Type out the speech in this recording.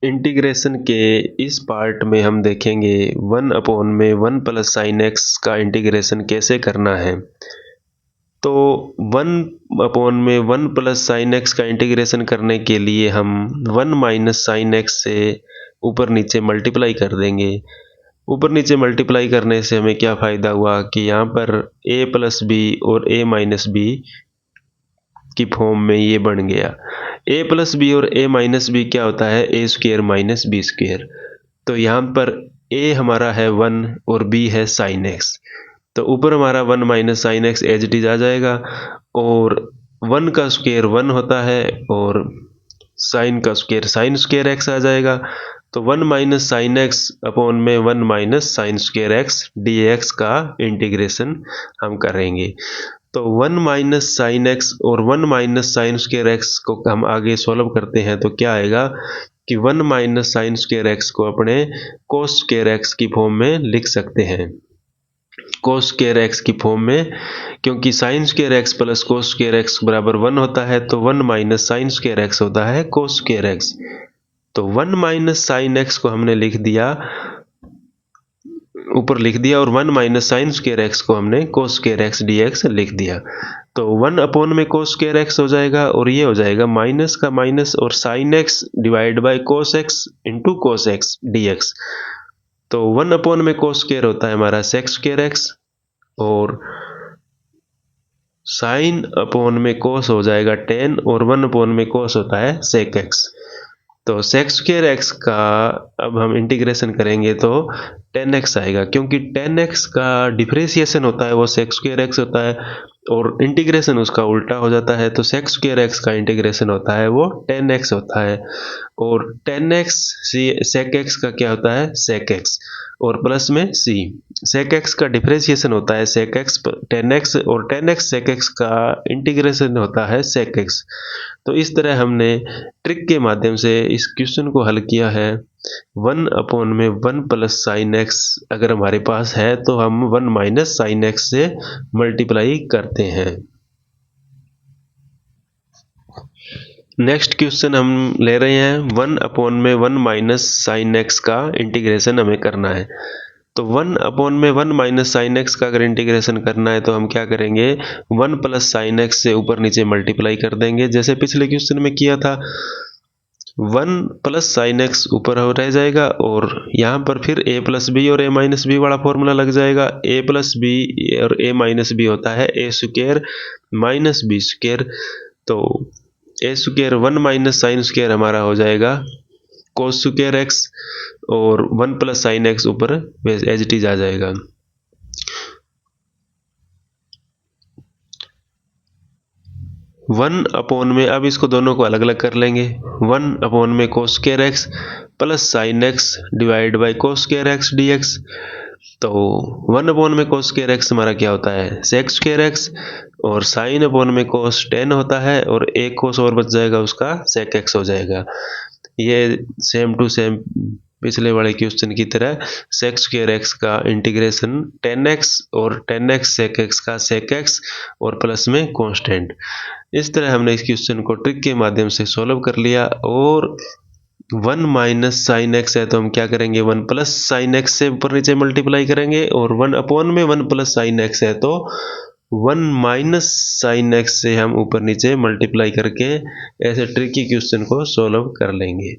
Integration के इस part में हम देखेंगे 1/(1 + sin x) का इंटीग्रेशन कैसे करना है। तो 1/(1 + sin x) का इंटीग्रेशन करने के लिए हम 1 - sin x से ऊपर नीचे मल्टीप्लाई कर देंगे। ऊपर नीचे मल्टीप्लाई करने से हमें क्या फ़ायदा हुआ कि यहाँ पर a + b और a - b की फॉर्म में ये बन गया। a + b और a - b क्या होता है, a² - b²। तो यहाँ पर a हमारा है 1 और b है sin x। तो ऊपर हमारा 1 - sin x as it is आ जाएगा और 1 का स्क्वायर 1 होता है और sin का स्क्वायर sin² x आ जाएगा। तो 1 - sin x अपॉन में 1 - sin² x dx का इंटीग्रेशन हम करेंगे। तो 1 - sin x और 1 - sin² x को हम आगे सॉल्व करते हैं तो क्या आएगा कि 1 - sin² x को अपने cos² x की फॉर्म में लिख सकते हैं। cos² x की फॉर्म में, क्योंकि sin² x + cos² x बराबर 1 होता है तो 1 - sin² x होता है cos² x। तो 1 - sin x को हमने लिख दिया, ऊपर लिख दिया और 1 - sin² x को हमने cos² x dx लिख दिया। तो 1 में cos² x हो जाएगा और ये हो जाएगा माइनस का माइनस और sin x divide by cos x into cos x dx। तो 1 में cos² होता है हमारा sec² x और sin में cos हो जाएगा tan और 1 में cos होता है sec x। तो sec² x का अब हम इंटीग्रेशन करेंगे तो tan x आएगा, क्योंकि tan x का डिफरेंशिएशन होता है वो sec² x होता है और इंटीग्रेशन उसका उल्टा हो जाता है। तो sec² x का इंटीग्रेशन होता है वो tan x होता है और tan x sec x का क्या होता है sec x और प्लस में c। sec x का डिफरेंशिएशन होता है sec x tan x और tan x sec x का इंटीग्रेशन होता है sec x। तो इस तरह हमने ट्रिक के माध्यम से इस क्वेश्चन को हल किया है। 1/(1 + sin x) अगर हमारे पास है तो हम 1 - sin x से मल्टीप्लाई करते हैं। नेक्स्ट क्वेश्चन हम ले रहे हैं 1/(1 - sin x) का इंटीग्रेशन हमें करना है। तो 1/(1 - sin x) का अगर इंटीग्रेशन करना है तो हम क्या करेंगे, 1 + sin x से ऊपर नीचे मल्टीप्लाई कर देंगे जैसे पिछले क्वेश्चन में किया था। 1 + sin x ऊपर हो रह जाएगा और यहाँ पर फिर a + b और a - b वाला फॉर्मूला लग जाएगा। a + b और a - b होता है a² - b²। तो a² 1 - sin² हमारा हो जाएगा cos² x और 1 + sin x ऊपर एज इट इज आ जाएगा। 1 में अब इसको दोनों को अलग अलग कर लेंगे। 1 में cos² x + sin x divide by cos² x dx। तो 1 में cos² x हमारा क्या होता है sec² x और sin में cos tan होता है और एक cos और बच जाएगा उसका sec x हो जाएगा। ये सेम टू सेम पिछले वाले क्वेश्चन की तरह sec² x का इंटीग्रेशन tan x और tan x sec x का sec x और प्लस में कांस्टेंट। इस तरह हमने इस क्वेश्चन को ट्रिक के माध्यम से सॉल्व कर लिया। और 1 - sin x है तो हम क्या करेंगे 1 + sin x से ऊपर नीचे मल्टीप्लाई करेंगे और 1 में 1 + sin x है तो 1 - sin x से हम ऊपर नीचे मल्टीप्लाई करके ऐसे ट्रिकी क्वेश्चन को सॉल्व कर लेंगे।